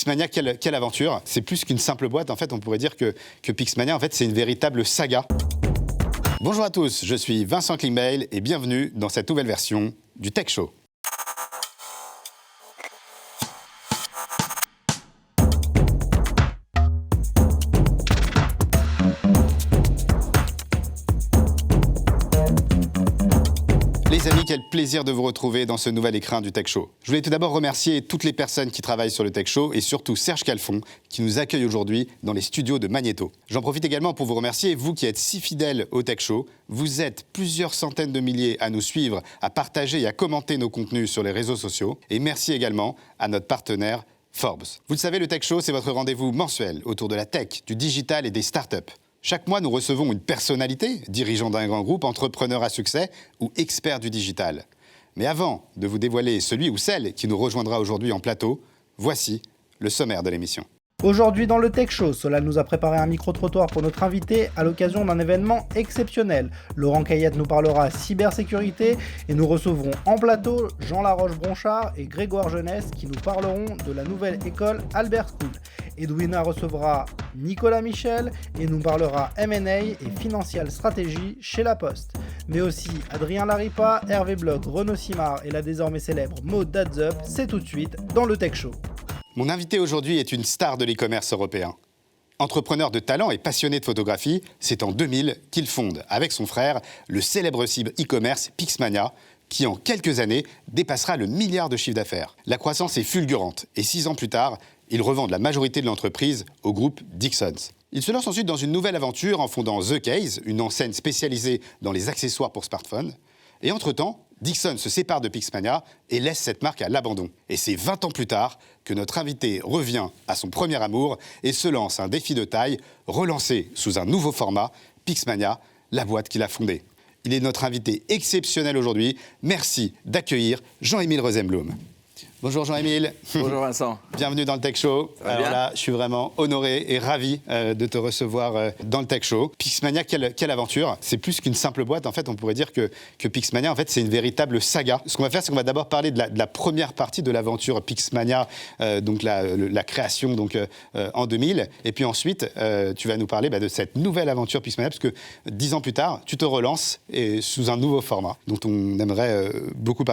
Pixmania, quelle aventure! C'est plus qu'une simple boîte, en fait, on pourrait dire que Pixmania, en fait, c'est une véritable saga. Bonjour à tous, je suis Vincent Klingbeil et bienvenue dans cette nouvelle version du Tech Show. Les amis, quel plaisir de vous retrouver dans ce nouvel écrin du Tech Show. Je voulais tout d'abord remercier toutes les personnes qui travaillent sur le Tech Show et surtout Serge Calfon qui nous accueille aujourd'hui dans les studios de Magnéto. J'en profite également pour vous remercier, vous qui êtes si fidèles au Tech Show. Vous êtes plusieurs centaines de milliers à nous suivre, à partager et à commenter nos contenus sur les réseaux sociaux. Et merci également à notre partenaire Forbes. Vous le savez, le Tech Show, c'est votre rendez-vous mensuel autour de la tech, du digital et des startups. Chaque mois, nous recevons une personnalité, dirigeant d'un grand groupe, entrepreneur à succès ou expert du digital. Mais avant de vous dévoiler celui ou celle qui nous rejoindra aujourd'hui en plateau, voici le sommaire de l'émission. Aujourd'hui dans le Tech Show, Solal nous a préparé un micro-trottoir pour notre invité à l'occasion d'un événement exceptionnel. Laurent Cayette nous parlera cybersécurité et nous recevrons en plateau Jean Laroche-Bronchard et Grégoire Jeunesse qui nous parleront de la nouvelle école Albert School. Edwina recevra Nicolas Michel et nous parlera M&A et Financial Strategy chez La Poste. Mais aussi Adrien Laripa, Hervé Bloch, Renaud Simard et la désormais célèbre Maud Dadzup, c'est tout de suite dans le Tech Show. Mon invité aujourd'hui est une star de l'e-commerce européen. Entrepreneur de talent et passionné de photographie, c'est en 2000 qu'il fonde, avec son frère, le célèbre site e-commerce Pixmania, qui en quelques années dépassera le milliard de chiffre d'affaires. La croissance est fulgurante et 6 ans plus tard, il revend la majorité de l'entreprise au groupe Dixons. Il se lance ensuite dans une nouvelle aventure en fondant The Case, une enseigne spécialisée dans les accessoires pour smartphones. Et entre-temps, Dixon se sépare de Pixmania et laisse cette marque à l'abandon. Et c'est 20 ans plus tard que notre invité revient à son premier amour et se lance un défi de taille, relancé sous un nouveau format, Pixmania, la boîte qu'il a fondée. Il est notre invité exceptionnel aujourd'hui. Merci d'accueillir Jean-Émile Rosenblum. Bonjour Jean-Émile. Bonjour Vincent. Bienvenue dans le Tech Show. Alors là, je suis vraiment honoré et ravi de te recevoir dans le Tech Show. Pixmania, quelle aventure! C'est plus qu'une simple boîte. En fait, on pourrait dire que Pixmania, en fait, c'est une véritable saga. Ce qu'on va faire, c'est qu'on va d'abord parler de la première partie de l'aventure Pixmania, donc la création donc, en 2000. Et puis ensuite, tu vas nous parler de cette nouvelle aventure Pixmania, parce que 10 ans plus tard, tu te relances et sous un nouveau format dont on aimerait beaucoup parler.